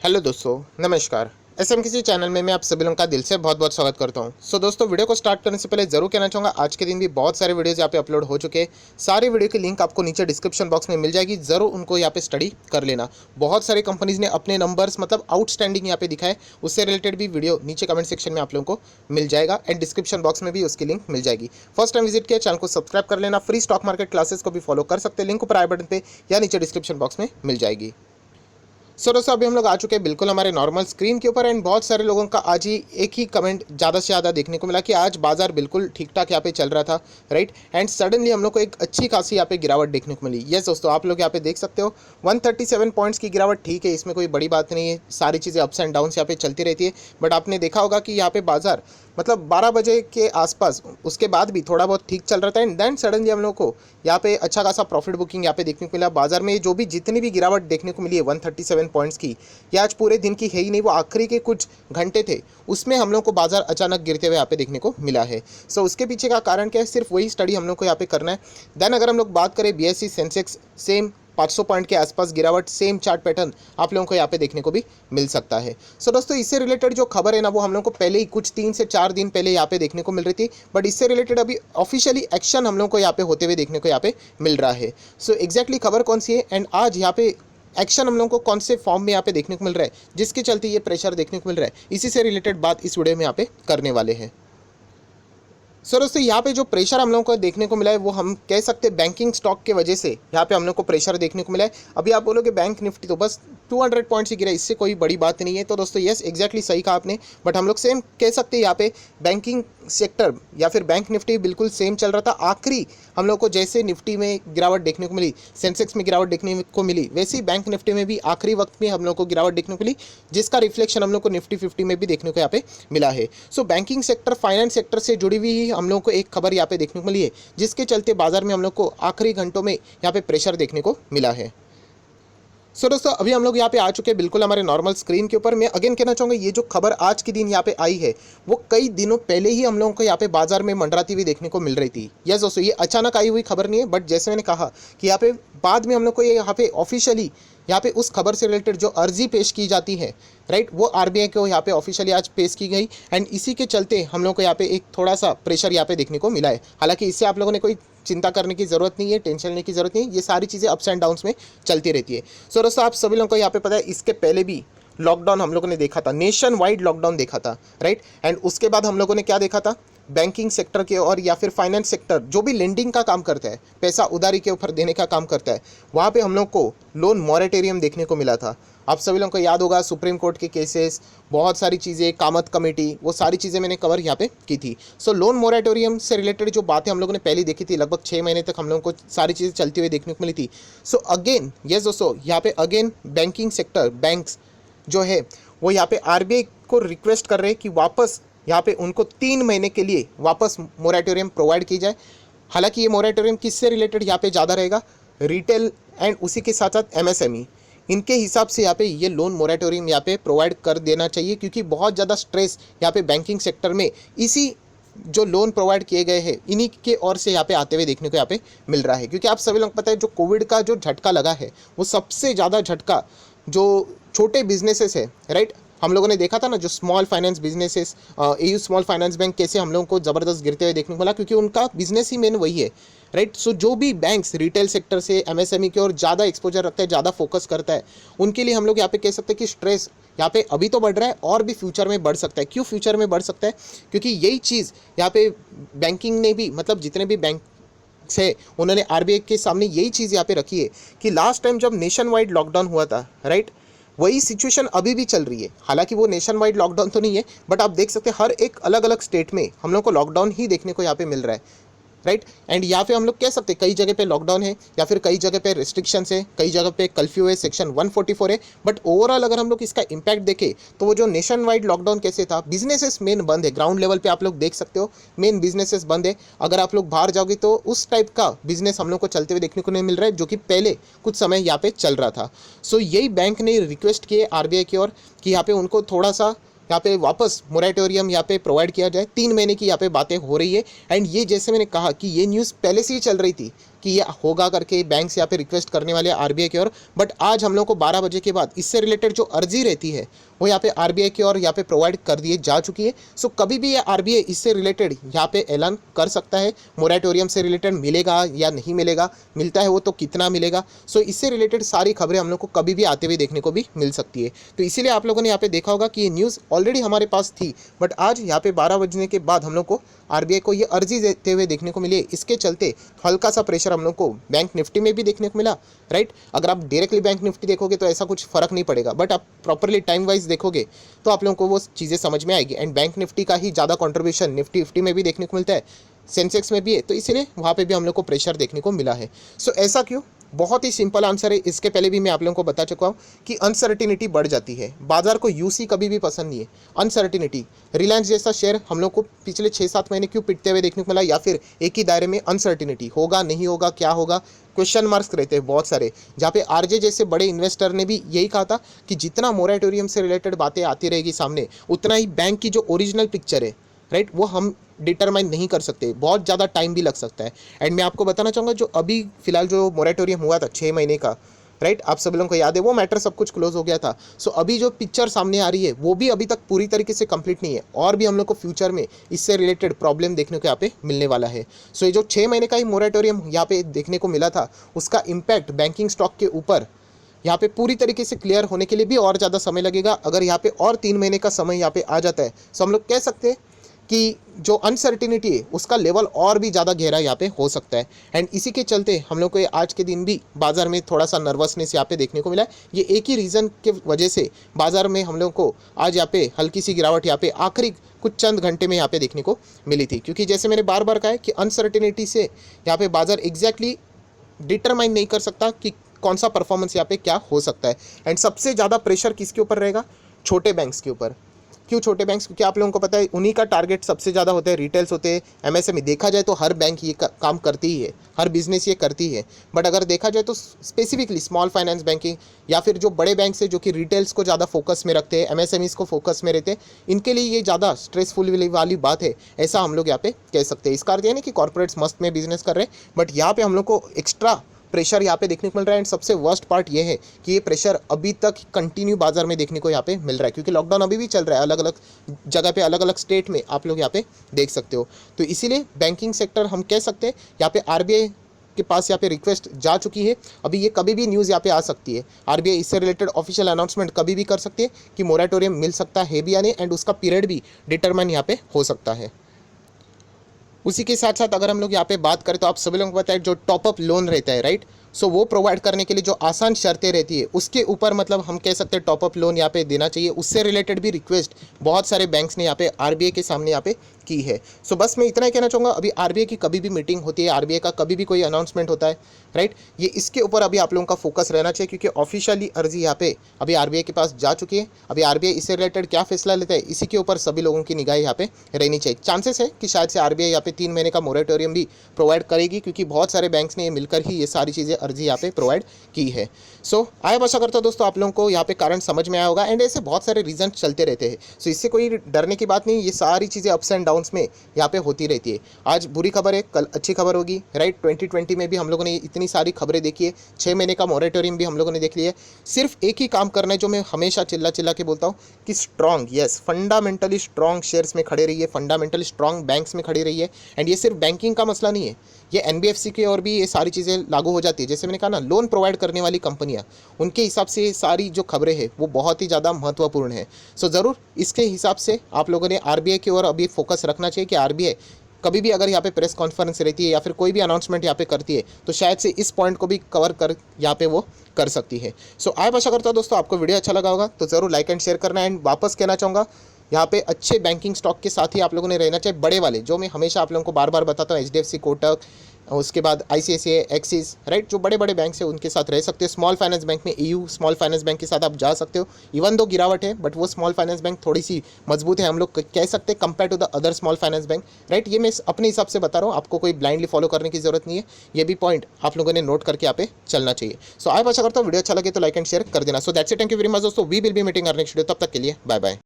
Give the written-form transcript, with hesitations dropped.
Hello दोस्तों, नमस्कार। SM किसी चैनल में मैं आप सभी लोगों का दिल से बहुत बहुत स्वागत करता हूं। दोस्तों, वीडियो को स्टार्ट करने से पहले जरूर कहना चाहूँगा, आज के दिन भी बहुत सारे वीडियोस यहाँ पे अपलोड हो चुके हैं। सारे वीडियो की लिंक आपको नीचे डिस्क्रिप्शन बॉक्स में मिल जाएगी, जरूर उनको यहाँ पे स्टडी कर लेना। बहुत सारे कंपनीज ने अपने नंबर्स मतलब आउटस्टैंडिंग यहाँ पे दिखाए, उससे रिलेटेड भी वीडियो नीचे कमेंट सेक्शन में आप लोगों को मिल जाएगा एंड डिस्क्रिप्शन बॉक्स में भी उसकी लिंक मिल जाएगी। फर्स्ट टाइम विजिट किया, चैनल को सब्सक्राइब कर लेना। फ्री स्टॉक मार्केट क्लासेस को भी फॉलो कर सकते हैं, लिंक ऊपर आई बटन पे या नीचे डिस्क्रिप्शन बॉक्स में मिल जाएगी। दोस्तों, अभी हम लोग आ चुके हैं बिल्कुल हमारे नॉर्मल स्क्रीन के ऊपर एंड बहुत सारे लोगों का आज ही एक ही कमेंट ज़्यादा से ज़्यादा देखने को मिला कि आज बाजार बिल्कुल ठीक ठाक यहाँ पे चल रहा था, राइट। एंड सडनली हम लोग को एक अच्छी खासी यहाँ पे गिरावट देखने को मिली। यस दोस्तों, आप लोग यहाँ पे देख सकते हो 137 पॉइंट्स की गिरावट, ठीक है, इसमें कोई बड़ी बात नहीं है। सारी चीज़ें अप्स एंड डाउन्स यहाँ पे चलती रहती है, बट आपने देखा होगा कि यहाँ पे बाजार मतलब 12 बजे के आसपास उसके बाद भी थोड़ा बहुत ठीक चल रहा था एंड देन सडनली हम लोग को यहाँ पे अच्छा खासा प्रॉफिट बुकिंग यहाँ पे देखने को मिला। बाजार में जो भी जितनी भी गिरावट देखने को मिली है 137 पॉइंट्स की, ये आज पूरे दिन की है ही नहीं, वो आखिरी के कुछ घंटे थे, उसमें हम लोग को बाजार अचानक गिरते हुए यहाँ पे देखने को मिला है। उसके पीछे का कारण क्या है, सिर्फ वही स्टडी हम लोग को यहाँ पे करना है। देन अगर हम लोग बात करें BSE सेंसेक्स, सेम 500 पॉइंट के आसपास गिरावट, सेम चार्ट पैटर्न आप लोगों को यहाँ पे देखने को भी मिल सकता है। दोस्तों, इससे रिलेटेड जो खबर है ना, वो हम लोग को पहले ही कुछ 3 से 4 दिन पहले यहाँ पे देखने को मिल रही थी, बट इससे रिलेटेड अभी ऑफिशियली एक्शन हम लोग को यहाँ पे होते हुए देखने को यहाँ पे मिल रहा है। एग्जैक्टली खबर कौन सी है एंड आज यहाँ पे एक्शन हम लोगों को कौन से फॉर्म में यहाँ पे देखने को मिल रहा है, जिसके चलते ये प्रेशर देखने को मिल रहा है, इसी से रिलेटेड बात इस वीडियो में यहाँ पे करने वाले हैं। दोस्तों, यहाँ पे जो प्रेशर हम लोगों को देखने को मिला है, वो हम कह सकते हैं बैंकिंग स्टॉक के वजह से यहाँ पे हम लोग को प्रेशर देखने को मिला है। अभी आप बोलोगे बैंक निफ्टी तो बस 200 पॉइंट्स ही गिरा, इससे कोई बड़ी बात नहीं है। तो दोस्तों, यस एग्जैक्टली सही कहा आपने, बट हम लोग सेम कह सकते हैं यहाँ पे बैंकिंग सेक्टर या फिर बैंक निफ्टी बिल्कुल सेम चल रहा था। आखिरी हम लोग को जैसे निफ्टी में गिरावट देखने को मिली, सेंसेक्स में गिरावट देखने को मिली, वैसे ही बैंक निफ्टी में भी आखिरी वक्त में हम लोग को गिरावट देखने को मिली, जिसका रिफ्लेक्शन हम लोग को निफ्टी 50 में भी देखने को यहाँ पे मिला है। बैंकिंग सेक्टर, फाइनेंस सेक्टर से जुड़ी हुई ही हम लोग को एक खबर यहाँ पे देखने को मिली है, जिसके चलते बाजार में हम लोग को आखिरी घंटों में यहाँ पे प्रेशर देखने को मिला है। दोस्तों, अभी हम लोग यहाँ पे आ चुके हैं बिल्कुल हमारे नॉर्मल स्क्रीन के ऊपर। मैं अगेन कहना चाहूँगा, ये जो खबर आज के दिन यहाँ पे आई है, वो कई दिनों पहले ही हम लोगों को यहाँ पे बाजार में मंडराती हुई देखने को मिल रही थी। यस दोस्तों, ये अचानक आई हुई खबर नहीं है, बट जैसे मैंने कहा कि यहाँ पे बाद में हम लोग को ये यहाँ पे ऑफिशियली यहाँ पे उस खबर से रिलेटेड जो अर्जी पेश की जाती है, राइट, वो RBI को यहाँ पे ऑफिशियली आज पेश की गई एंड इसी के चलते हम लोग को यहाँ पे एक थोड़ा सा प्रेशर यहाँ पे देखने को मिला है। हालांकि इससे आप लोगों ने कोई चिंता करने की ज़रूरत नहीं है, टेंशन लेने की ज़रूरत नहीं है, ये सारी चीज़ें अप्स एंड डाउन्स में चलती रहती है। दोस्तों, आप सभी लोगों को यहाँ पे पता है, इसके पहले भी लॉकडाउन हम लोगों ने देखा था, नेशन वाइड लॉकडाउन देखा था, राइट। एंड उसके बाद हम लोगों ने क्या देखा था, बैंकिंग सेक्टर के और या फिर फाइनेंस सेक्टर जो भी लेंडिंग का काम करता है, पैसा उधारी के ऊपर देने का काम करता है, वहाँ पे हम लोग को लोन मॉरेटोरियम देखने को मिला था। आप सभी लोगों को याद होगा, सुप्रीम कोर्ट के केसेस, बहुत सारी चीज़ें, कामत कमेटी, वो सारी चीज़ें मैंने कवर यहाँ पे की थी। लोन मॉरेटोरियम से रिलेटेड जो बातें हम लोगों ने पहले देखी थी, लगभग 6 महीने तक हम लोगों को सारी चीज़ें चलती हुई देखने को मिली थी। अगेन यस दोस्तों, यहाँ पे अगेन बैंकिंग सेक्टर, बैंक्स जो है वो यहाँ पे RBI को रिक्वेस्ट कर रहे हैं कि वापस यहाँ पे उनको 3 महीने के लिए वापस मोरेटोरियम प्रोवाइड की जाए। हालांकि ये मोरेटोरियम किससे रिलेटेड यहाँ पे ज़्यादा रहेगा, रिटेल एंड उसी के साथ साथ MSME, इनके हिसाब से यहाँ पे ये लोन मोरेटोरियम यहाँ पे प्रोवाइड कर देना चाहिए, क्योंकि बहुत ज़्यादा स्ट्रेस यहाँ पे बैंकिंग सेक्टर में इसी जो लोन प्रोवाइड किए गए हैं इन्हीं के ओर से यहाँ पे आते हुए देखने को यहाँ पे मिल रहा है। क्योंकि आप सभी लोग पता है, जो कोविड का जो झटका लगा है, वो सबसे ज़्यादा झटका जो छोटे बिजनेसेस है, राइट, हम लोगों ने देखा था ना, जो small finance businesses, AU small finance bank कैसे हम लोगों को ज़बरदस्त गिरते हुए देखने को मिला, क्योंकि उनका बिजनेस ही मेन वही है, राइट। जो भी बैंक्स रिटेल सेक्टर से MSME की ओर ज़्यादा एक्सपोजर रखता है, ज़्यादा फोकस करता है, उनके लिए हम लोग यहाँ पे कह सकते हैं कि स्ट्रेस यहाँ पे अभी तो बढ़ रहा है और भी फ्यूचर में बढ़ सकता है। क्यों फ्यूचर में बढ़ सकता है, क्योंकि यही चीज़ यहाँ पे बैंकिंग ने भी, मतलब जितने भी बैंक से उन्होंने RBI के सामने यही चीज़ यहाँ पे रखी है कि लास्ट टाइम जब नेशन वाइड लॉकडाउन हुआ था, राइट, वही सिचुएशन अभी भी चल रही है। हालांकि वो नेशन वाइड लॉकडाउन तो नहीं है, बट आप देख सकते हैं हर एक अलग अलग स्टेट में हम लोग को लॉकडाउन ही देखने को यहाँ पे मिल रहा है, राइट। एंड यहाँ पे हम लोग कह सकते हैं कई जगह पे लॉकडाउन है या फिर कई जगह पे रिस्ट्रिक्शंस है, कई जगह पे कर्फ्यू है, सेक्शन 144 है, बट ओवरऑल अगर हम लोग इसका इम्पैक्ट देखें तो वो जो नेशन वाइड लॉकडाउन कैसे था, बिजनेसेस मेन बंद है, ग्राउंड लेवल पे आप लोग देख सकते हो मेन बिजनेसेस बंद है। अगर आप लोग बाहर जाओगे तो उस टाइप का बिजनेस हम लोग को चलते हुए देखने को नहीं मिल रहा है, जो कि पहले कुछ समय यहाँ पे चल रहा था। यही बैंक ने रिक्वेस्ट किए RBI की ओर कि यहाँ पे उनको थोड़ा सा यहाँ पे वापस मोरेटोरियम यहाँ पे प्रोवाइड किया जाए। 3 महीने की यहाँ पे बातें हो रही है एंड ये जैसे मैंने कहा कि ये न्यूज़ पहले से ही चल रही थी, कि ये होगा करके बैंक्स यहाँ पे रिक्वेस्ट करने वाले आरबीआई की ओर। बट आज हम लोग को 12 बजे के बाद इससे रिलेटेड जो अर्जी रहती है वो यहाँ पे आरबीआई की ओर यहाँ पे प्रोवाइड कर दिए जा चुकी है। सो कभी भी ये आरबीआई इससे रिलेटेड यहाँ पे ऐलान कर सकता है, मोरेटोरियम से रिलेटेड मिलेगा या नहीं मिलेगा, मिलता है वो तो कितना मिलेगा। सो इससे रिलेटेड सारी खबरें हम लोग को कभी भी आते हुए देखने को भी मिल सकती है। तो इसीलिए आप लोगों ने यहाँ पे देखा होगा कि ये न्यूज़ ऑलरेडी हमारे पास थी, बट आज यहाँ पे 12 बजने के बाद हम लोग को आरबीआई को ये अर्जी देते हुए देखने को मिली। इसके चलते हल्का सा प्रेशर हम लोग को बैंक निफ्टी में भी देखने को मिला, राइट। अगर आप डायरेक्टली बैंक निफ्टी देखोगे तो ऐसा कुछ फर्क नहीं पड़ेगा, बट आप प्रॉपरली टाइम वाइज देखोगे तो आप लोगों को वो चीज़ें समझ में आएगी। एंड बैंक निफ्टी का ही ज़्यादा कॉन्ट्रीब्यूशन निफ्टी 50 में भी देखने को मिलता है, सेंसेक्स में भी है, तो इसीलिए वहाँ पे भी हम लोग को प्रेशर देखने को मिला है। सो ऐसा क्यों? बहुत ही सिंपल आंसर है। इसके पहले भी मैं आप लोगों को बता चुका हूँ कि अनसर्टिनिटी बढ़ जाती है। बाजार को यूसी कभी भी पसंद नहीं है, अनसर्टिनिटी। रिलायंस जैसा शेयर हम लोग को पिछले 6-7 महीने क्यों पिटते हुए देखने को मिला, या फिर एक ही दायरे में अनसर्टिनिटी, होगा नहीं होगा, क्या होगा, क्वेश्चन मार्क्स रहते हैं बहुत सारे। जहाँ पे आरजे जैसे बड़े इन्वेस्टर ने भी यही कहा था कि जितना मोरेटोरियम से रिलेटेड बातें आती रहेगी सामने, उतना ही बैंक की जो ओरिजिनल पिक्चर है, राइट, वो हम डिटरमाइन नहीं कर सकते, बहुत ज़्यादा टाइम भी लग सकता है। एंड मैं आपको बताना चाहूँगा जो अभी फिलहाल जो मोरेटोरियम हुआ था 6 महीने का, राइट, आप सब लोगों को याद है वो मैटर सब कुछ क्लोज हो गया था। सो अभी जो पिक्चर सामने आ रही है वो भी अभी तक पूरी तरीके से कंप्लीट नहीं है, और भी हम लोग को फ्यूचर में इससे रिलेटेड प्रॉब्लम देखने को यहाँ पे मिलने वाला है। सो ये जो 6 महीने का ही मोरेटोरियम यहाँ पे देखने को मिला था, उसका इम्पैक्ट बैंकिंग स्टॉक के ऊपर यहाँ पे पूरी तरीके से क्लियर होने के लिए भी और ज़्यादा समय लगेगा। अगर यहाँ पे और 3 महीने का समय यहाँ पे आ जाता है, सो हम लोग कह सकते हैं कि जो अनसर्टिनिटी है उसका लेवल और भी ज़्यादा गहरा यहाँ पे हो सकता है। एंड इसी के चलते हम लोग को आज के दिन भी बाज़ार में थोड़ा सा नर्वसनेस यहाँ पे देखने को मिला है। ये एक ही रीज़न के वजह से बाज़ार में हम लोग को आज यहाँ पे हल्की सी गिरावट यहाँ पे आखिरी कुछ चंद घंटे में यहाँ पे देखने को मिली थी, क्योंकि जैसे मैंने बार बार कहा है कि अनसर्टिनिटी से यहाँ पे बाज़ार एग्जैक्टली डिटरमाइन नहीं कर सकता कि कौन सा परफॉर्मेंस यहाँ पे क्या हो सकता है। एंड सबसे ज़्यादा प्रेशर किसके ऊपर रहेगा? छोटे बैंक्स के ऊपर। क्यों छोटे बैंक्स? क्योंकि आप लोगों को पता है उन्हीं का टारगेट सबसे ज़्यादा होता है, रिटेल्स होते हैं, एमएसएमई। देखा जाए तो हर बैंक ये काम करती ही है, हर बिजनेस ये करती है, बट अगर देखा जाए तो स्पेसिफिकली स्मॉल फाइनेंस बैंकिंग या फिर जो बड़े बैंक है जो कि रिटेल्स को ज़्यादा फोकस में रखते हैं, एमएसएमईस को फोकस में रहते हैं, इनके लिए ये ज़्यादा स्ट्रेसफुल वाली बात है, ऐसा हम लोग यहाँ पे कह सकते हैं। इसका अर्थ ये नहीं कि कॉर्पोरेट्स मस्त में बिजनेस कर रहे हैं, बट यहाँ पे हम लोग को एक्स्ट्रा प्रेशर यहाँ पे देखने को मिल रहा है। एंड सबसे वर्स्ट पार्ट ये है कि ये प्रेशर अभी तक कंटिन्यू बाजार में देखने को यहाँ पे मिल रहा है, क्योंकि लॉकडाउन अभी भी चल रहा है, अलग अलग जगह पे, अलग अलग स्टेट में आप लोग यहाँ पे देख सकते हो। तो इसीलिए बैंकिंग सेक्टर हम कह सकते हैं यहाँ पे आरबीआई के पास यहाँ पे रिक्वेस्ट जा चुकी है। अभी ये कभी भी न्यूज़ यहाँ पे आ सकती है, आरबीआई इससे रिलेटेड ऑफिशियल अनाउंसमेंट कभी भी कर सकती है कि मोरेटोरियम मिल सकता है भी या नहीं, एंड उसका पीरियड भी डिटरमाइन यहाँ पे हो सकता है। उसी के साथ साथ अगर हम लोग यहाँ पे बात करें तो आप सभी लोगों को पता है जो टॉपअप लोन रहता है, राइट, सो वो प्रोवाइड करने के लिए जो आसान शर्तें रहती है उसके ऊपर मतलब हम कह सकते हैं टॉपअप लोन यहाँ पे देना चाहिए। उससे रिलेटेड भी रिक्वेस्ट बहुत सारे बैंक्स ने यहाँ पे आरबीआई के सामने यहाँ पे की है। सो बस मैं इतना ही कहना चाहूँगा, अभी आरबीआई की कभी भी मीटिंग होती है, आरबीआई का कभी भी कोई अनाउंसमेंट होता है, राइट, ये इसके ऊपर अभी आप लोगों का फोकस रहना चाहिए, क्योंकि ऑफिशियली अर्जी यहाँ पे अभी आरबीआई के पास जा चुकी है। अभी आरबीआई इससे रिलेटेड क्या फैसला लेता है इसी के ऊपर सभी लोगों की निगाह यहाँ पे रहनी चाहिए। चांसेस है कि शायद से आरबीआई यहाँ पे 3 महीने का मोरेटोरियम भी प्रोवाइड करेगी, क्योंकि बहुत सारे बैंक्स ने मिलकर ही ये सारी चीज़ें अर्जी यहाँ पे प्रोवाइड की है। सो आया आशा करता हूँ दोस्तों आप लोगों को यहाँ पे कारण समझ में आया होगा। एंड ऐसे बहुत सारे रीजन चलते रहते हैं, सो इससे कोई डरने की बात नहीं। ये सारी चीज़ें अप्स एंड डाउन्स में यहाँ पे होती रहती है। आज बुरी खबर है, कल अच्छी खबर होगी, राइट। 2020 में भी हम लोगों ने इतनी सारी खबरें देखी है, 6 महीने का मोरेटोरियम भी हम लोगों ने देख लिया है। सिर्फ एक ही काम करना है जो मैं हमेशा चिल्ला चिल्ला के बोलता हूँ कि strong, yes, fundamentally strong shares में खड़े रहिए, फंडामेंटली स्ट्रॉन्ग बैंक्स में खड़ी रही है। एंड ये सिर्फ बैंकिंग का मसला नहीं है, ये एनबीएफसी के और भी ये सारी चीज़ें लागू हो जाती है। जैसे मैंने कहा ना, लोन प्रोवाइड करने वाली कंपनियां, उनके हिसाब से ये सारी जो खबरें हैं वो बहुत ही ज़्यादा महत्वपूर्ण है। सो ज़रूर इसके हिसाब से आप लोगों ने आरबीआई की ओर अभी फोकस रखना चाहिए कि आरबीआई कभी भी अगर यहाँ पे प्रेस कॉन्फ्रेंस रहती है या फिर कोई भी अनाउंसमेंट यहाँ पे करती है तो शायद से इस पॉइंट को भी कवर कर यहाँ पे वो कर सकती है। सो आय आशा करता हूँ दोस्तों आपको वीडियो अच्छा लगा होगा, तो ज़रूर लाइक एंड शेयर करना। एंड वापस कहना चाहूँगा, यहाँ पे अच्छे बैंकिंग स्टॉक के साथ ही आप लोगों ने रहना चाहिए, बड़े वाले, जो मैं हमेशा आप लोगों को बार बार बताता हूँ, एचडीएफसी, कोटक, उसके बाद आईसीआईसीआई, एक्सिस, राइट, जो बड़े बड़े बैंक हैं उनके साथ रह सकते हो। स्मॉल फाइनेंस बैंक में ईयू स्मॉल फाइनेंस बैंक के साथ आप जा सकते हो। इवन दो गिरावट है बट वो स्मॉल फाइनेंस बैंक थोड़ी सी मजबूत है, हम लोग कह सकते हैं, compare to the other small finance bank, right. ये मैं अपने हिसाब से बता रहा हूँ, आपको कोई ब्लाइंडली फॉलो करने की जरूरत नहीं है। ये भी पॉइंट आप लोगों ने नोट करके यहाँ पे चलना चाहिए। सो आय आशा करता हूँ वीडियो अच्छा लगे तो लाइक एंड शेयर कर देना। So that's it, thank you very much दोस्तों, we will be meeting our next video, तब तक के लिए बाय बाय।